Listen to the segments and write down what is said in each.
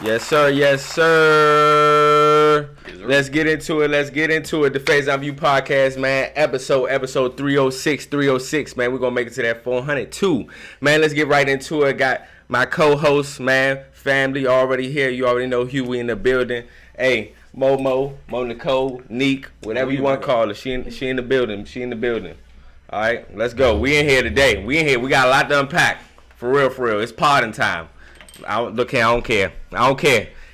Yes, sir. Yes, sir. Let's get into it. The Faison View podcast, man. Episode 306, man. We're going to make it to that 402. Man, let's get right into it. Got my co-host, man, family already here. You already know Hugh in the building. Hey, Mo Nicole, NEEK, whatever you want to call her. She in the building. All right, let's go. We in here today. We got a lot to unpack. For real. It's parting time. I don't care.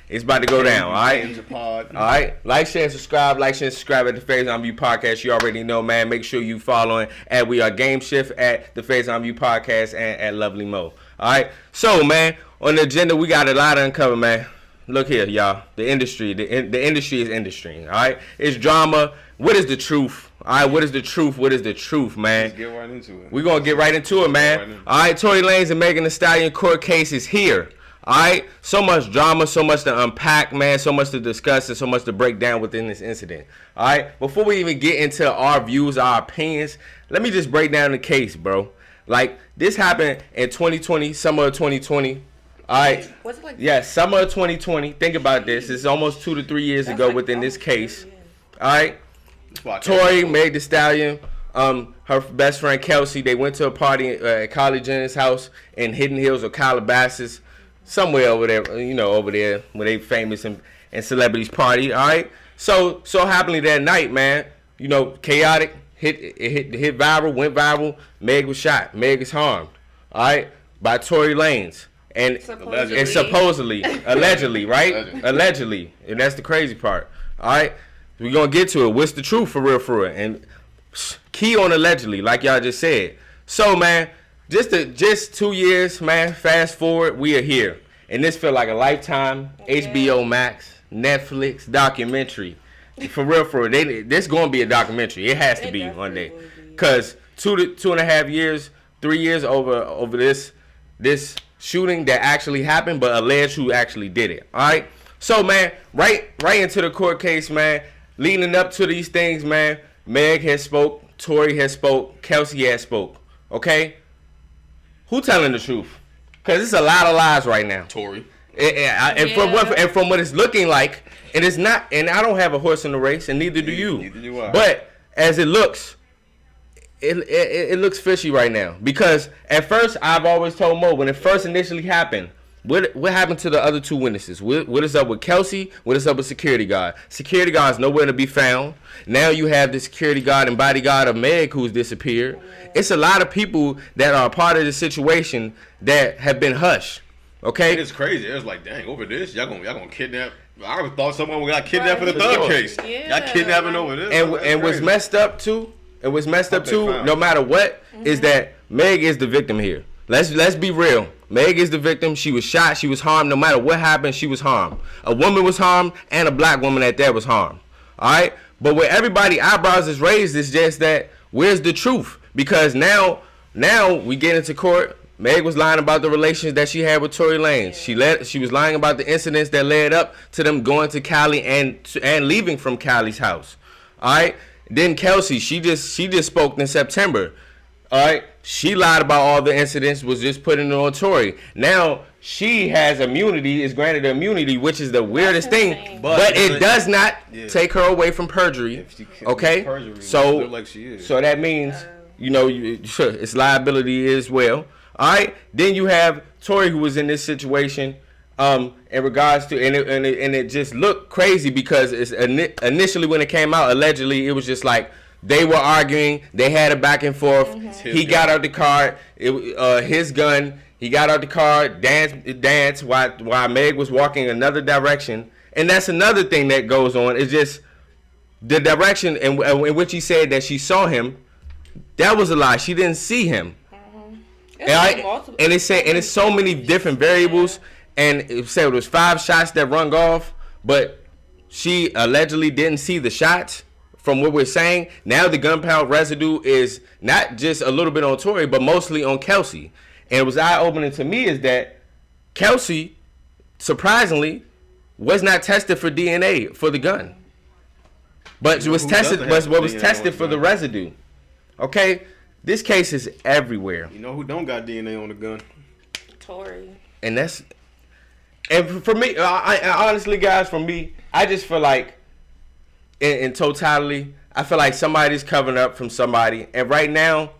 It's about to go down, all right? All right. Like, share, and subscribe at the Faison View Podcast. You already know, man. Make sure you following at We Are Game Shift at the Faison View Podcast and at Lovely Mo. All right. So, man, on the agenda, we got a lot to uncover, man. Look here, y'all. The industry is industry, all right? It's drama. What is the truth? All right, what is the truth, man? Let's get right into it. We're going to get right into it, man. All right, Tory Lanez and Megan Thee Stallion court case is here. All right, so much drama, so much to unpack, man, so much to discuss, and so much to break down within this incident. All right, before we even get into our views, our opinions, let me just break down the case, bro. Like, this happened in 2020, summer of 2020. All right. Was it like summer of 2020. Think about this. It's almost 2 to 3 years ago like within this case. Yeah. All right. Tory, Meg Thee Stallion, her best friend Kelsey, they went to a party at Kylie Jenner's house in Hidden Hills or Calabasas, somewhere over there, over there where they famous and celebrities party. All right. So happily that night, man, chaotic, hit viral, went viral. Meg was shot. Meg is harmed. All right, by Tory Lanez. And supposedly, allegedly, right? Allegedly. And that's the crazy part. All right? We're going to get to it. What's the truth for real? And key on allegedly, like y'all just said. So, man, just 2 years, man, fast forward, we are here. And this feel like a lifetime HBO Max, Netflix documentary. For real. This going to be a documentary. It has to be one day. Because 2.5 years, 3 years over this shooting that actually happened, but alleged who actually did it. All right. So, man, right into the court case, man. Leading up to these things, man. Meg has spoke, Tory has spoke, Kelsey has spoke. Okay. Who telling the truth? Because it's a lot of lies right now. Tory. From what it's looking like, and it's not. And I don't have a horse in the race, and neither do you. Neither do I. But as it looks. It looks fishy right now because at first I've always told Mo when it first initially happened, what happened to the other two witnesses? What is up with Kelsey? What is up with security guard? Security guard is nowhere to be found. Now you have the security guard and bodyguard of Meg who's disappeared. It's a lot of people that are a part of the situation that have been hushed. Okay, it's crazy. It's like, dang, over this y'all gonna kidnap. I would thought someone got kidnapped for the third case. Yeah, y'all kidnapping over this. And what's messed up too. And what's messed up too, no matter what, is that Meg is the victim here. Let's be real. Meg is the victim. She was shot. She was harmed. No matter what happened, she was harmed. A woman was harmed, and a black woman at that was harmed. All right. But where everybody eyebrows is raised is just that where's the truth? Because now we get into court. Meg was lying about the relations that she had with Tory Lanez. Yeah. She was lying about the incidents that led up to them going to Cali and leaving from Cali's house. All right. Then Kelsey, she just spoke in September. All right, she lied about all the incidents, was just putting it on Tory. Now she has immunity, is granted immunity, which is the weirdest thing. But it does not take her away from perjury. Okay, so that means it's liability as well. All right, then you have Tory who was in this situation. In regards to and it just looked crazy because it's initially when it came out, allegedly it was just like they were arguing, they had a back and forth. Mm-hmm. He got out the car, his gun. He got out the car, danced while Meg was walking another direction, and that's another thing that goes on. It's just the direction in which he said that she saw him. That was a lie. She didn't see him. Mm-hmm. And it's so many different variables. And it said it was 5 shots that rung off, but she allegedly didn't see the shots from what we're saying. Now the gunpowder residue is not just a little bit on Tory, but mostly on Kelsey. And it was eye-opening to me is that Kelsey, surprisingly, was not tested for DNA for the gun. But was tested for the residue. Okay? This case is everywhere. You know who don't got DNA on the gun? Tory. And And for me, I honestly, guys, for me, I just feel like, in totality, I feel like somebody's covering up from somebody. And right now,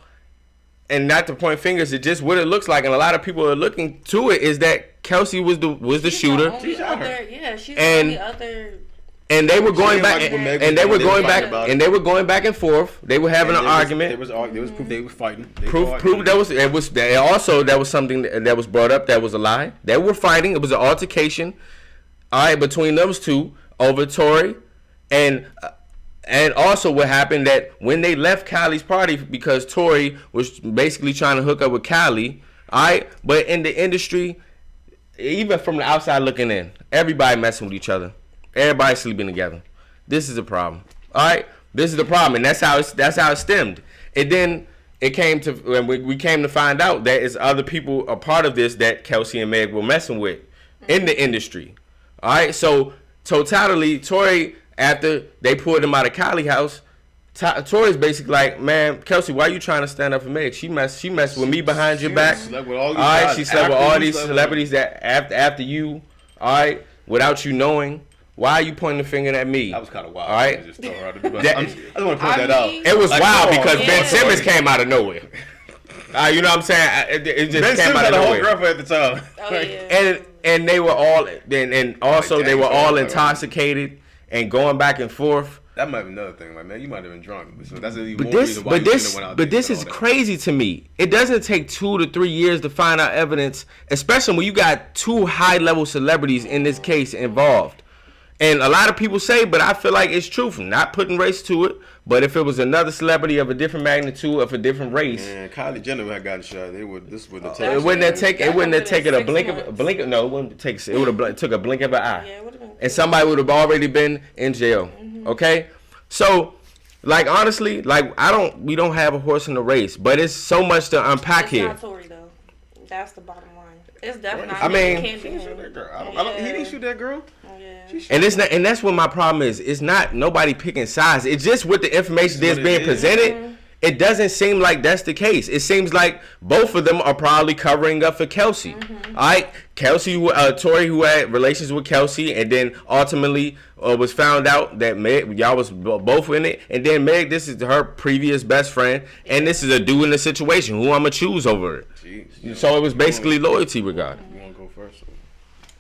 and not to point fingers, it's just what it looks like. And a lot of people are looking to it is that Kelsey was the shooter. She's the only other. And they were going back, and they were going back, and they were going back and forth. They were having an argument. There was proof they were fighting. Proof that was something that was brought up that was a lie. They were fighting. It was an altercation, all right, between those two over Tory, and also what happened that when they left Kylie's party because Tory was basically trying to hook up with Kylie, all right, but in the industry, even from the outside looking in, everybody messing with each other. Everybody sleeping together. This is a problem. All right, this is the problem, and that's how it stemmed. And then it came to when we came to find out that it's other people a part of this that Kelsey and Meg were messing with in the industry. All right, so totality, Tory, after they pulled him out of Kylie's house, Tory's basically like, man, Kelsey, why you trying to stand up for Meg? She messed with me behind your back. Slept with all right, she slept with all these celebrities that after you, all right, without you knowing. Why are you pointing the finger at me? That was kind of wild. All right. I just want to point that out. It was wild because Ben Simmons came out of nowhere. You know what I'm saying? It just Ben came Simmons out had of a whole nowhere. girlfriend at the time. Oh, yeah. And they were all, and also they were all intoxicated and going back and forth. That might be another thing, like, man, you might have been drunk. So that's even But more this, reason why you shouldn't have went out but this there is and all that. crazy to me. It doesn't take 2 to 3 years to find out evidence, especially when you got 2 high-level celebrities in this case involved. And a lot of people say, but I feel like it's truthful. Not putting race to it, but if it was another celebrity of a different magnitude, of a different race, man, Kylie Jenner had gotten shot. This would have it wouldn't have taken a blink of no, it wouldn't take. It would have took a blink of an eye, Yeah, it would've been and somebody would have already been in jail. Okay, so like honestly, like we don't have a horse in the race, but it's so much to unpack here. It's not Tory though. That's the bottom line. It's definitely not. I mean, he didn't shoot that girl. He didn't shoot that girl. And it's not, and that's what my problem is. It's not nobody picking sides. It's just with the information that's being presented. It doesn't seem like that's the case. It seems like both of them are probably covering up for Kelsey. All right, Kelsey, Tory, who had relations with Kelsey, and then ultimately was found out that Meg, y'all was both in it, and then Meg, this is her previous best friend, and this is a dude in the situation who I'ma choose over it. Jeez, so it was basically loyalty regarding. You want to go first?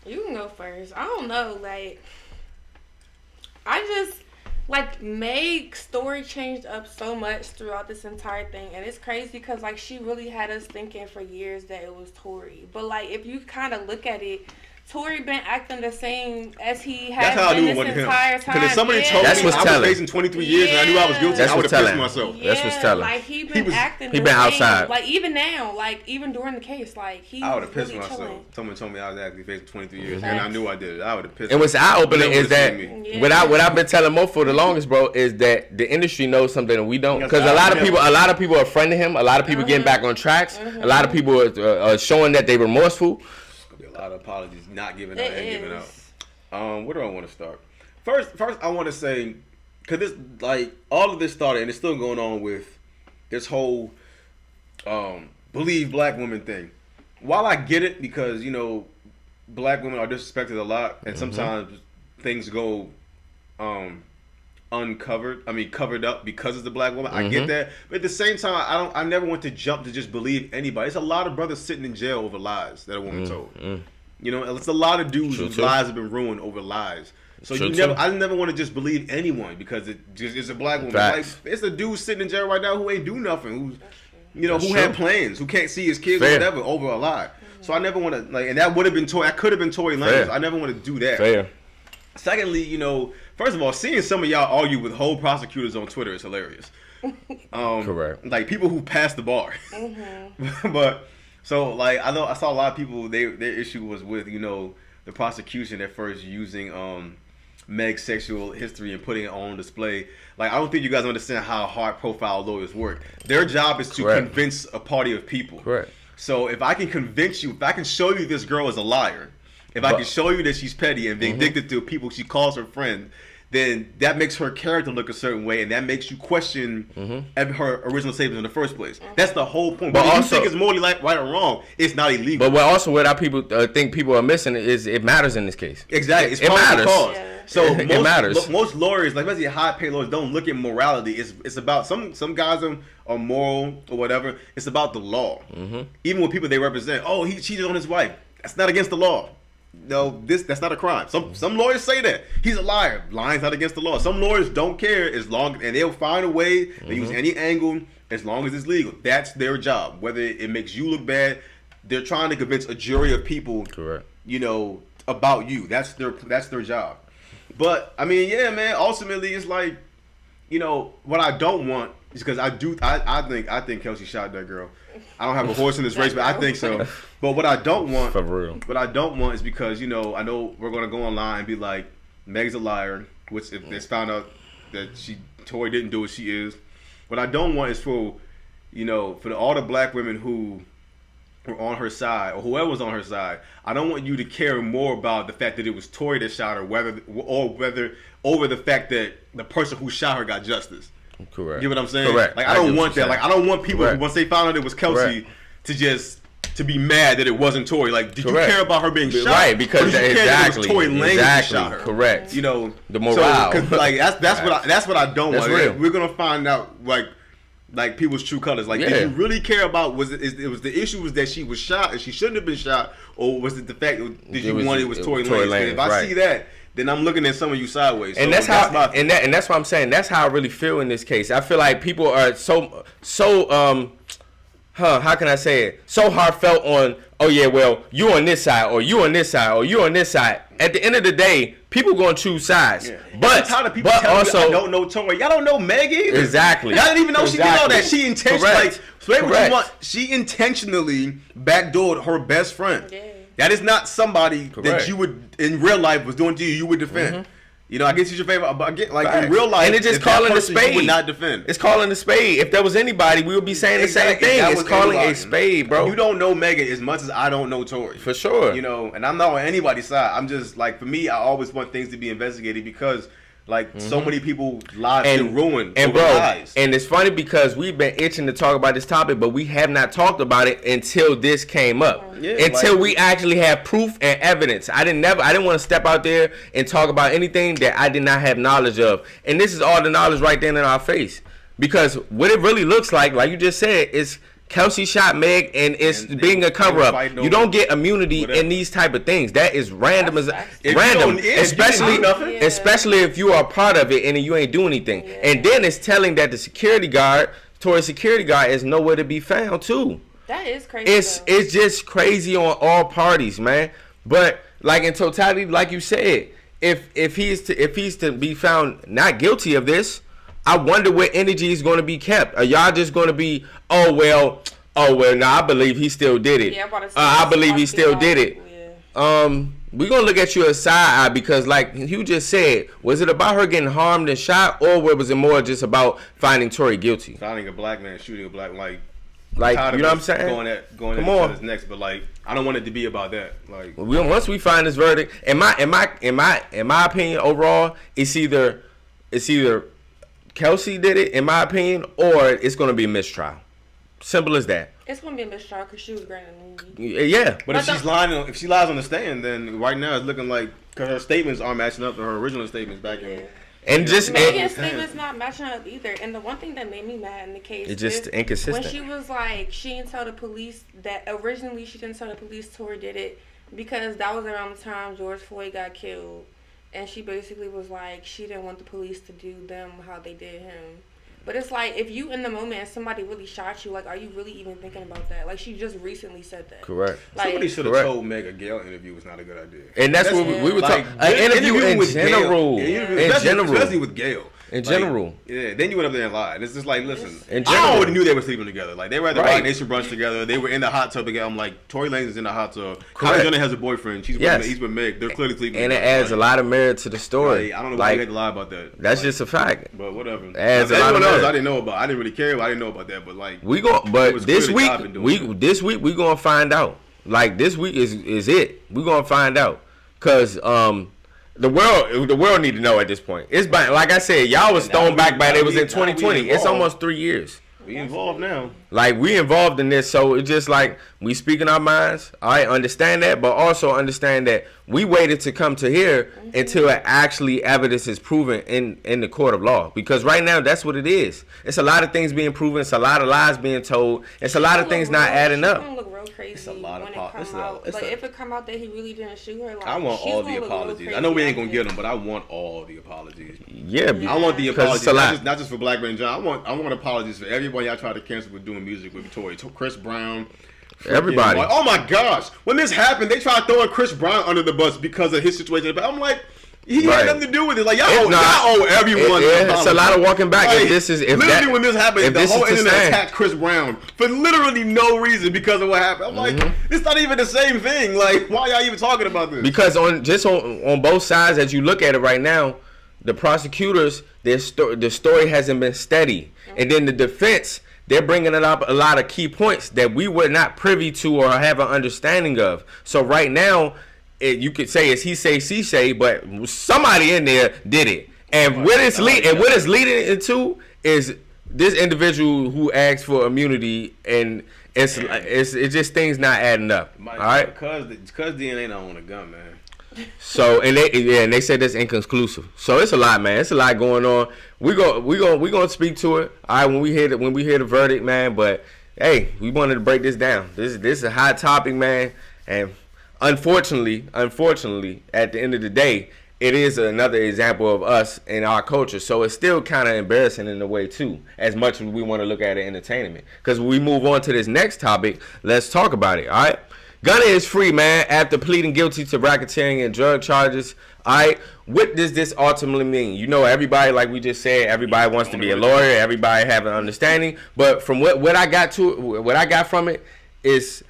You can go first. I don't know, Meg's story changed up so much throughout this entire thing, and it's crazy because she really had us thinking for years that it was Tory. But if you kind of look at it, Tory been acting the same as he has been this entire time. Because if somebody told me I was facing 23 years and I knew I was guilty, I would have pissed myself. Yeah, that's what's telling. He been acting he been outside. Even now, even during the case, I would have pissed myself. Chilling. Someone told me I was actually facing 23 years and I knew I did it. I would have pissed myself. And what's eye-opening is that what I've been telling Mo for the longest, bro, is that the industry knows something that we don't. Because a lot of people are friending him. A lot of people getting back on tracks. A lot of people are showing that they remorseful. A lot of apologies not giving out and giving out. Where do I want to start? First I want to say, because this all of this started and it's still going on with this whole believe black women thing. While I get it because black women are disrespected a lot and sometimes things go covered up because it's the black woman. I get that, but at the same time, I never want to jump to just believe anybody. It's a lot of brothers sitting in jail over lies that a woman told. It's a lot of dudes whose lives have been ruined over lies. So I never want to just believe anyone because it's a black woman. It's a dude sitting in jail right now who ain't do nothing. Who had plans, who can't see his kids or whatever over a lie. So I never want to and that would have been Tory. I could have been Tory Lanez. I never want to do that. Fair. Secondly, first of all, seeing some of y'all argue with whole prosecutors on Twitter is hilarious. Correct. Like people who passed the bar. But so I saw a lot of people. Their issue was with the prosecution at first using Meg's sexual history and putting it on display. I don't think you guys understand how high profile lawyers work. Their job is to convince a party of people. Correct. So if I can convince you, if I can show you this girl is a liar. If I can show you that she's petty and vindictive to people she calls her friend, then that makes her character look a certain way, and that makes you question her original statements in the first place. That's the whole point. But also, you think it's morally right or wrong, it's not illegal. But what I people think people are missing is it matters in this case. Exactly. It matters. Yeah. So it matters. Most lawyers, like especially high-paid lawyers, don't look at morality. It's about some guys are moral or whatever. It's about the law. Even with people they represent, oh, he cheated on his wife. That's not against the law. No, that's not a crime. Some lawyers say that he's a liar. Lying's not against the law. Some lawyers don't care and they'll find a way to use any angle as long as it's legal. That's their job. Whether it makes you look bad, they're trying to convince a jury of people. Correct. About you. That's their job. But I mean, yeah, man. Ultimately, it's like, what I don't want is because I think Kelsey shot that girl. I don't have a horse in this race, but I think so. But what I don't want, for real, is because I know we're gonna go online and be like, Meg's a liar, which if it's found out that Tory didn't do what she is. What I don't want is for all the black women who were on her side or whoever was on her side. I don't want you to care more about the fact that it was Tory that shot her, whether over the fact that the person who shot her got justice. Correct. You know what I'm saying? Correct. Like I don't want that. Like I don't want people once they found out it was Kelsey to be mad that it wasn't Tory. Like, did you care about her being shot? Right, because exactly, Tory Lanez that shot her. Correct. The morale. So, like that's what I don't want. Real. We're gonna find out like people's true colors. Like, did you really care about was the issue was that she was shot and she shouldn't have been shot, or was it the fact did you want it was Tory Lanez? If I see that, then I'm looking at some of you sideways. And that's that's what I'm saying. That's how I really feel in this case. I feel like people are so how can I say it? So heartfelt on, oh yeah, well, you on this side, or you on this side, or you on this side. At the end of the day, people gonna choose sides. Yeah. But people also, I don't know Tory. Y'all don't know Meg either. Exactly. Y'all didn't even know she did all that. She intentionally, she intentionally backdoored her best friend. Yeah. That is not somebody that you would in real life was doing to you. You would defend. I guess he's your favorite, but again, like in real life, and it's just calling a spade. You would not defend. It's calling a spade. If there was anybody, we would be saying the same thing. It's calling a spade, bro. You don't know Megan as much as I don't know Tory. For sure. And I'm not on anybody's side. I'm just like, for me, I always want things to be investigated because so many people's lives been ruined over lies. And it's funny because we've been itching to talk about this topic, but we have not talked about it until this came up. Until we actually have proof and evidence. I didn't want to step out there and talk about anything that I did not have knowledge of. And this is all the knowledge right there in our face. Because what it really looks like you just said, is Kelsey shot Meg, and it's being a cover-up. You don't get immunity in these type of things. That is random especially if you are a part of it and you ain't doing anything. Yeah. And then it's telling that the Tory's security guard is nowhere to be found too. That is crazy. It's just crazy on all parties, man. But like in totality, like you said, if he's to be found not guilty of this, I wonder what energy is going to be kept. Are y'all just going to be, oh well, no, I believe he still did it. Yeah, I believe he still did it. Yeah. We're going to look at you as side eye because like you just said, was it about her getting harmed and shot, or was it more just about finding Tory guilty? Finding a black man, shooting a black, like you know what I'm saying? Going at each other's necks, but like I don't want it to be about that. Like once we find this verdict, in my opinion, overall, it's either Kelsey did it, in my opinion, or it's going to be a mistrial. Simple as that. It's going to be a mistrial because she was granted immunity. Yeah. But if she lies on the stand, then right now it's looking like, because her statements aren't matching up to her original statements back in. And Megan's statement's not matching up either. And the one thing that made me mad in the case is just inconsistent. When she was like, she didn't tell the police that originally she didn't tell the police Tory did it because that was around the time George Floyd got killed. And she basically was like, she didn't want the police to do them how they did him. But it's like, if you in the moment and somebody really shot you, like, are you really even thinking about that? Like, she just recently said that. Correct. Like, somebody should have told Meg a Gayle interview was not a good idea. And that's what we were talking. An interview in general. Especially with Gayle. In general. Yeah, then you went up there and lied. And it's just like, listen, in general, I already knew they were sleeping together. Like, they were at the Rock Nation brunch together. They were in the hot tub together. I'm like, Tory Lanez is in the hot tub. Kylie Jenner has a boyfriend. He's with Meg. They're clearly sleeping together. And it adds a lot of merit to the story. I don't know why you had to lie about that. That's just a fact. But whatever. Adds a lot of merit. I didn't know about. I didn't really care. I didn't know about that. But like, this week we gonna find out. Like, this week is it. We gonna find out. Cause The world need to know at this point. It's by, like I said, y'all was thrown back by it was in 2020. It's almost 3 years. We involved now. Like, we involved in this, so it's just like we speaking our minds. I understand that, but also understand that we waited to come to here until actually evidence is proven in the court of law. Because right now, that's what it is. It's a lot of things being proven. It's a lot of lies being told. It's a lot of things not adding up. It's gonna look real crazy. It's a lot of if it come out that he really didn't shoot her, like, I want all the apologies. I know we ain't gonna get them, but I want all the apologies. Yeah, I want the apologies. Not just for Black Man John. I want apologies for everybody y'all tried to cancel with doing music with Tory, Chris Brown, everybody. Oh my gosh! When this happened, they tried throwing Chris Brown under the bus because of his situation. But I'm like, he had nothing to do with it. Like y'all owe everyone. It's a lot of walking back. Like, When this happened, the whole internet attacked Chris Brown for literally no reason because of what happened. I'm like, it's not even the same thing. Like, why y'all even talking about this? Because on both sides, as you look at it right now, the prosecutors, the story hasn't been steady, and then the defense, they're bringing up a lot of key points that we were not privy to or have an understanding of. So right now, you could say it's he say, she say, but somebody in there did it. And what it's leading into is this individual who asked for immunity, and it's just things not adding up. All right, because DNA not on the gun, man. So and they said that's inconclusive. So it's a lot, man. It's a lot going on. We gonna speak to it. All right, when we hear the verdict, man. But hey, we wanted to break this down. This is a hot topic, man. And unfortunately, at the end of the day, it is another example of us and our culture. So it's still kind of embarrassing in a way too, as much as we want to look at it entertainment. Because when we move on to this next topic, let's talk about it. All right. Gunna is free, man, after pleading guilty to racketeering and drug charges. All right, what does this ultimately mean? You know, everybody, like we just said, everybody wants to be a lawyer. Everybody have an understanding. But from what I got from it is,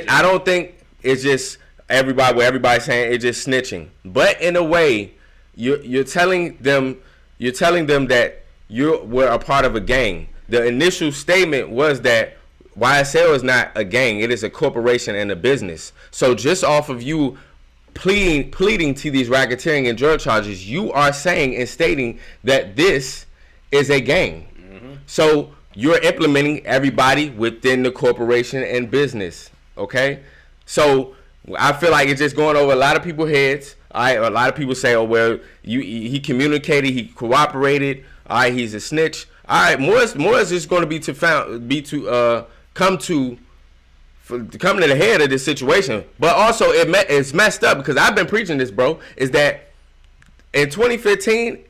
I don't think it's just everybody's saying it's just snitching. But in a way, you're telling them that you were a part of a gang. The initial statement was that YSL is not a gang. It is a corporation and a business. So just off of you pleading to these racketeering and drug charges, you are saying and stating that this is a gang. So you're implementing everybody within the corporation and business. Okay? So I feel like it's just going over a lot of people's heads. All right? A lot of people say, oh, well, he communicated, he cooperated. All right, he's a snitch. All right, more is just going to come to the head of this situation. But also it's messed up because I've been preaching this, bro, is that in 2015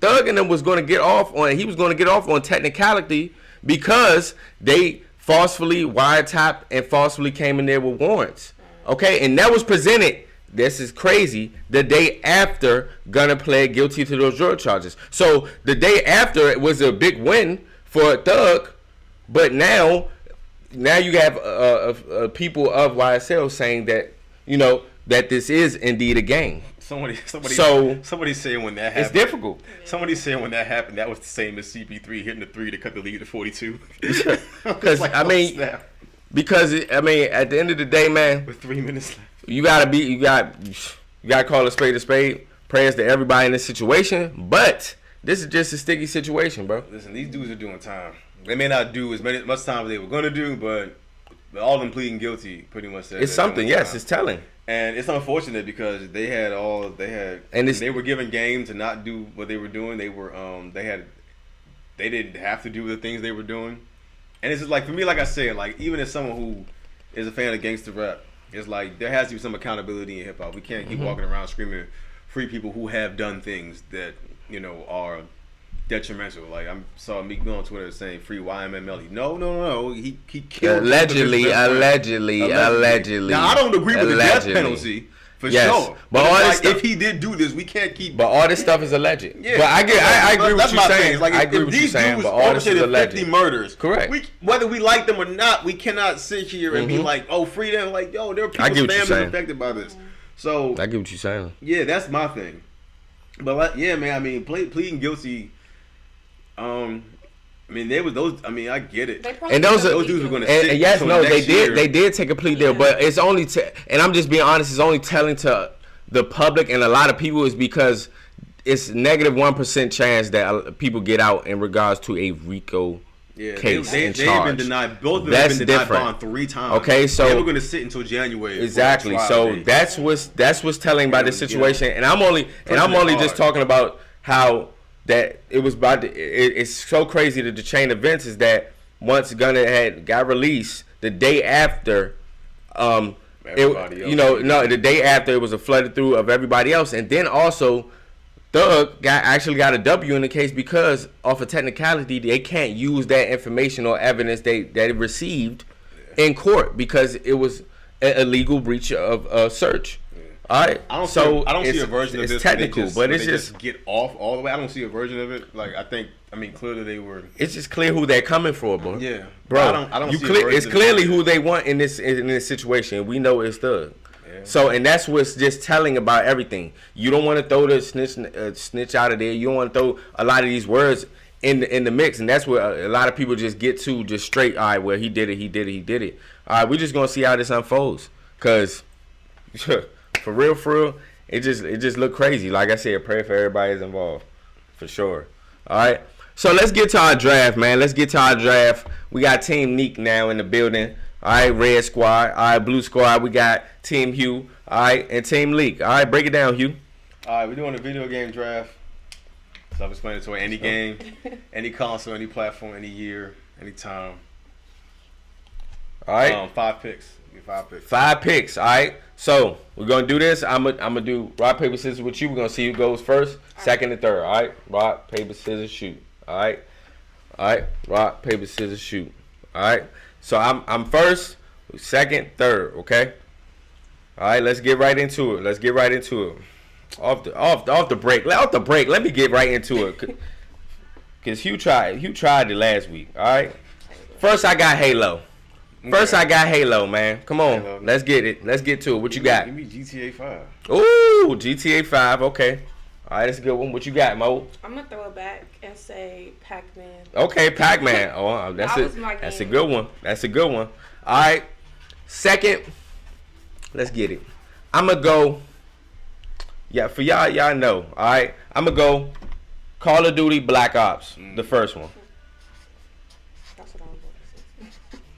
Thug and them was going to get off on technicality because they falsely wiretapped and falsely came in there with warrants. Okay, and that was presented, this is crazy, the day after Gunna pled guilty to those drug charges. So the day after, it was a big win for Thug. But now you have people of YSL saying that, you know, that this is indeed a gang. Somebody saying when that happened, it's difficult. Somebody saying when that happened, that was the same as CP3 hitting the 3 to cut the lead to 42. Because like, at the end of the day, man, with 3 minutes left, you gotta call a spade a spade. Prayers to everybody in this situation, but this is just a sticky situation, bro. Listen, these dudes are doing time. They may not do as much time as they were going to do, but all of them pleading guilty pretty much said it's something. Yes, it's telling. And it's unfortunate because they were given game to not do what they were doing. They didn't have to do the things they were doing. And it's just like, for me, like I said, like even as someone who is a fan of gangster rap, it's like there has to be some accountability in hip hop. We can't keep walking around screaming free people who have done things that, you know, are detrimental. Like I saw Meek Mill on Twitter saying free YMML. No. He killed allegedly. Now I don't agree with the death penalty for sure. But all this stuff, if he did do this, we can't keep. But all this stuff is alleged. Yeah, but I agree with you saying. Like, I agree with you saying. But all this is alleged. 50 murders. Correct. Whether we like them or not, we cannot sit here and be like, oh, free them. Like, yo, there are people's families affected by this. So I get what you're saying. Yeah, that's my thing. But like, yeah, man. I mean, pleading guilty. I mean, there was those. I mean, I get it. And those dudes were going to stick. And yes, no, they did take a plea deal, but it's only and I'm just being honest. It's only telling to the public and a lot of people is because it's negative 1% chance that people get out in regards to a RICO case and charge. They've been denied. Both of them have been denied bond 3 times. Okay, so they were going to sit until January. Exactly. So that's what's telling about the situation, and I'm only just talking about how that it was about. It's so crazy that the chain of events is that once Gunna got released, the day after, the day after it was a flooded through of everybody else, and then also Thug actually got a W in the case because off a technicality they can't use that information or evidence they received in court because it was an illegal breach of search. All right. I don't see a version of this. It's technical, but it's just get off all the way. I don't see a version of it. Like clearly they were. It's just clear who they're coming for, bro. Yeah, bro. I don't see a version it's clearly who they want in this situation. We know it's Thug. Yeah. So, and that's what's just telling about everything. You don't want to throw the snitch out of there. You don't want to throw a lot of these words in the mix, and that's where a lot of people just get to just straight. All right, well he did it. All right, we're just gonna see how this unfolds, cause. For real, it just look crazy. Like I said, pray for everybody that's involved, for sure. All right, so let's get to our draft, man. We got Team NEEK now in the building. All right, Red Squad. All right, Blue Squad. We got Team HUGH. All right, and Team LEEK. All right, break it down, HUGH. All right, we're doing a video game draft. Self-explanatory. Any game, any console, any platform, any year, any time. All right. 5 picks. 5 picks. All right. So we're gonna do this. I'm gonna do rock paper scissors with you. We're gonna see who goes first, second, and third. All right. Rock paper scissors shoot. All right. Rock paper scissors shoot. All right. So I'm first, second, third. Okay. All right. Let's get right into it. Off the break. Let me get right into it. Cause Hugh tried it last week. All right. First I got Halo. Man. Come on. Halo. Let's get it. Let's get to it. What you got? Give me GTA 5. Ooh, GTA 5. Okay. All right, that's a good one. What you got, Mo? I'm going to throw it back and say Pac-Man. Okay, Pac-Man. Oh, that's it. That's a good one. All right. Second, let's get it. I'm going to go. Yeah, for y'all know. All right. I'm going to go Call of Duty Black Ops, the first one.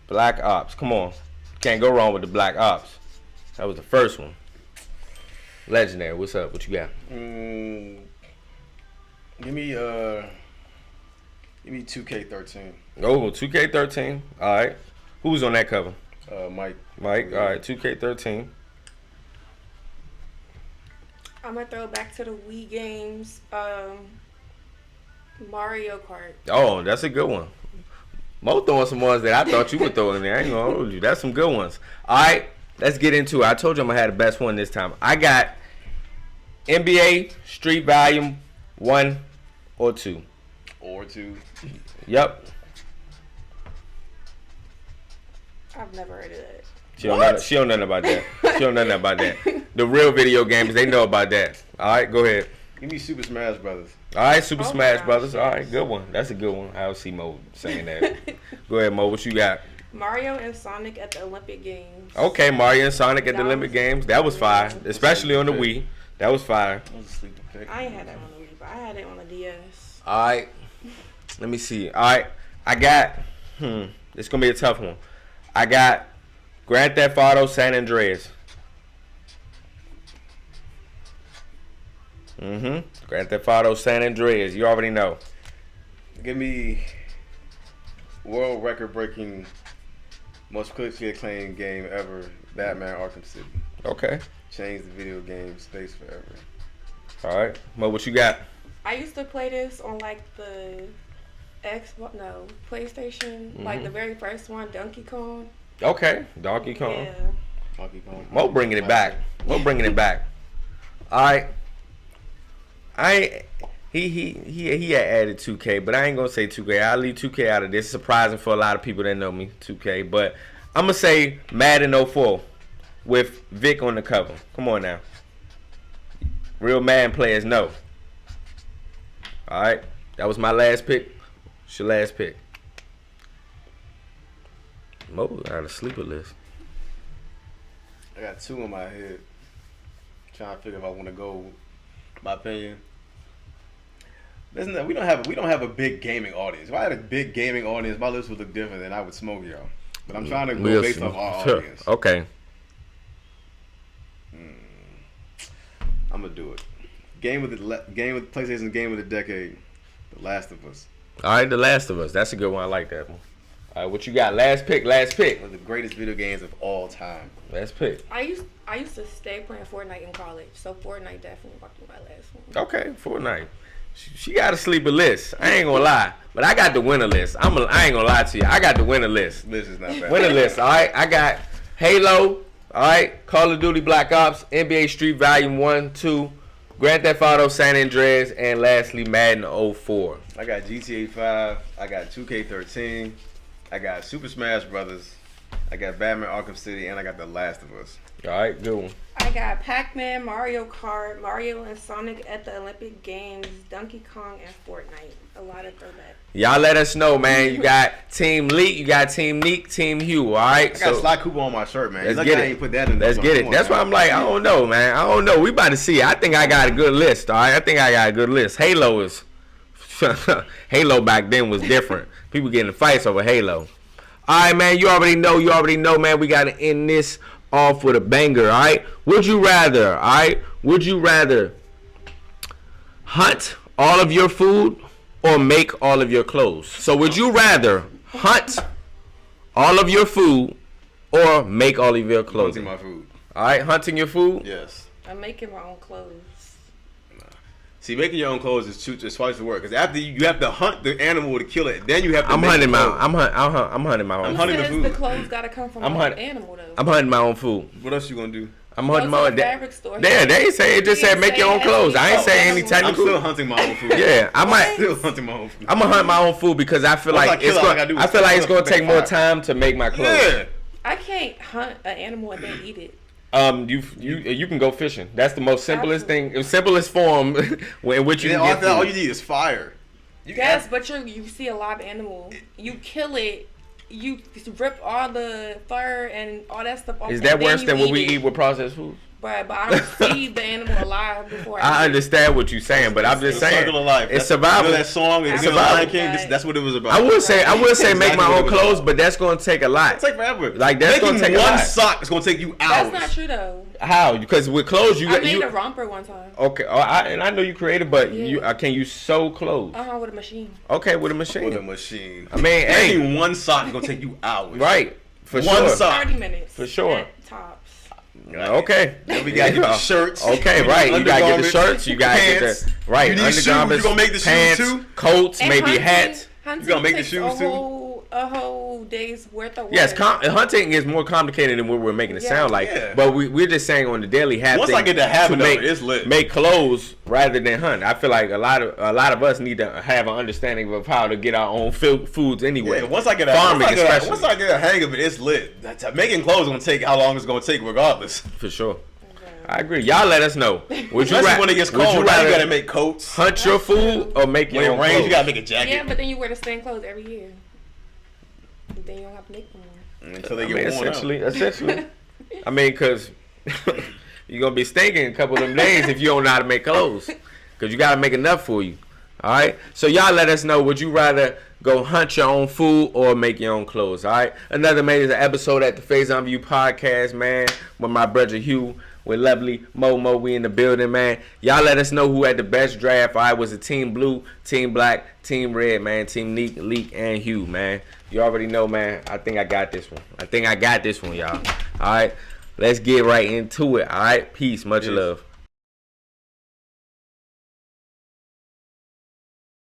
Black Ops, come on. Can't go wrong with the Black Ops. That was the first one. Legendary, what's up? What you got? Give me 2K13. Oh, 2K13. All right. Who's on that cover? Mike. All right, 2K13. I'm going to throw it back to the Wii games. Mario Kart. Oh, that's a good one. Mo throwing some ones that I thought you would throw in there. I ain't gonna hold you. That's some good ones. All right, let's get into it. I told you I'm gonna have the best one this time. I got NBA Street Volume 1 or 2. Yep. I've never heard of that. She don't know nothing about that. The real video games, they know about that. All right, go ahead. Give me Super Smash Brothers. All right, Super Smash Brothers. All right, good one. That's a good one. I don't see Mo saying that. Go ahead, Mo. What you got? Mario and Sonic at the Olympic Games. Okay, Mario and Sonic at the Olympic Games. That was fire, especially on the Wii. That was fire. That was a sleeper pick. I ain't had that on the Wii, but I had it on the DS. All right. Let me see. All right. I got, it's going to be a tough one. I got Grand Theft Auto San Andreas. Grand Theft Auto San Andreas. You already know. Give me world record breaking, most critically acclaimed game ever, Batman Arkham City. Okay. Change the video game space forever. All right. Mo, what you got? I used to play this on like the PlayStation, like the very first one, Donkey Kong. Okay. Donkey Kong. Yeah. Donkey Kong. Mo bringing it back. All right. He had added 2K, but I ain't gonna say 2K. I'll leave 2K out of this. It's surprising for a lot of people that know me, 2K. But I'm gonna say Madden 04 with Vic on the cover. Come on now. Real Madden players know. All right, that was my last pick. It's your last pick. Mo got a sleeper list. I got 2 in my head. Trying to figure if I want to go. My opinion. Listen, we don't have a big gaming audience. If I had a big gaming audience, my list would look different, and I would smoke y'all. But I'm trying to go based off our audience. Okay. I'm gonna do it. Game with PlayStation game of the decade. The Last of Us. All right, The Last of Us. That's a good one. I like that one. All right, what you got? Last pick. One of the greatest video games of all time. Last pick. I used to stay playing Fortnite in college, so Fortnite definitely walked in my last one. Okay, Fortnite. She got a sleeper list. I ain't gonna lie, but I got the winner list. I ain't gonna lie to you. I got the winner list. This is not bad. Winner list. All right, I got Halo. All right, Call of Duty Black Ops, NBA Street Volume 1, 2, Grand Theft Auto San Andreas, and lastly Madden 04. I got GTA 5. I got 2K13. I got Super Smash Brothers. I got Batman Arkham City, and I got The Last of Us. All right, good one. I got Pac-Man, Mario Kart, Mario and Sonic at the Olympic Games, Donkey Kong, and Fortnite. A lot of throwback. Y'all let us know, man. You got Team LEEK, you got Team NEEK, Team HUGH. All right. I got Sly Cooper on my shirt, man. Let's get it. I ain't put that in Let's get it. That's why I'm like, I don't know, man. I don't know. We about to see. I think I got a good list. All right. I think I got a good list. Halo is Halo back then was different. People getting in fights over Halo. All right, man. You already know, man. We got to end this off with a banger. All right. Would you rather? All right. Would you rather hunt all of your food or make all of your clothes? So would you rather hunt all of your food or make all of your clothes? Hunting my food. All right, hunting your food? Yes. I'm making my own clothes. See, making your own clothes is twice the work. Because after you have to hunt the animal to kill it, then you have to. I'm hunting my own hunting the food. The clothes gotta come from an animal though. I'm hunting my own food. What else you gonna do? I'm hunting my own. Fabric store. Yeah, they ain't say it. Just said make your own clothes. I ain't saying any technical. I'm still hunting my own food. Yeah, I might. Still hunting my own food. I'm gonna hunt my own food because I feel like it's going. I feel like it's gonna take more time to make my clothes. Yeah. I can't hunt an animal and then eat it. You can go fishing. That's the most simplest thing, simplest form in which you can get food. All you need is fire. Yes, but you see a live animal. You kill it. You rip all the fur and all that stuff off. Is that worse than what we eat with processed foods? But I don't feed the animal alive before I understand what you're saying, but I'm just saying circle of life. It's survival. You know that song? It's Lion King. That's what it was about. I would say make my own clothes, but that's gonna take a lot. It'll take forever. Like that's gonna take a lot. One sock is gonna take you hours. That's not true though. How? Because with clothes I made a romper one time. Okay, and I know you creative, but can you sew clothes? With a machine. Okay, with a machine. With a machine. I mean, making one sock is gonna take you hours. Right. For one sure. sock. 30 minutes. For sure. At tops. Okay. Then we got your shirts. Okay, right. You gotta get the shirts. You gotta get the right. You need shoes. You gonna make the pants, shoes too? Coats, and maybe hats. You gonna make the shoes too? A whole day's worth of work. Yes, hunting is more complicated than what we're making it sound like. Yeah. But we're just saying on the daily habit. Once I get the habit of it, it's lit. Make clothes rather than hunt. I feel like a lot of us need to have an understanding of how to get our own foods anyway. Yeah, once I get a hang of it, it's lit. Making clothes is gonna take how long it's gonna take, regardless. For sure. I agree. Y'all let us know. Especially when it gets cold, you gotta make coats. Hunt your food or make your own clothes. When it rains, you gotta make a jacket. Yeah, but then you wear the same clothes every year. Then you don't have to make them more. Until they get worn out. Essentially. I mean, because you're going to be stinking a couple of them days if you don't know how to make clothes. Because you got to make enough for you. All right? So y'all let us know. Would you rather go hunt your own food or make your own clothes? All right? Another amazing episode at the Faison View podcast, man, with my brother Hugh. With lovely Momo, we in the building, man. Y'all let us know who had the best draft. I was a Team Blue, Team Black, Team Red, man. Team NEEK, LEEK, and HUGH, man. You already know, man. I think I got this one. Y'all. All right. Let's get right into it. All right. Peace. Much love.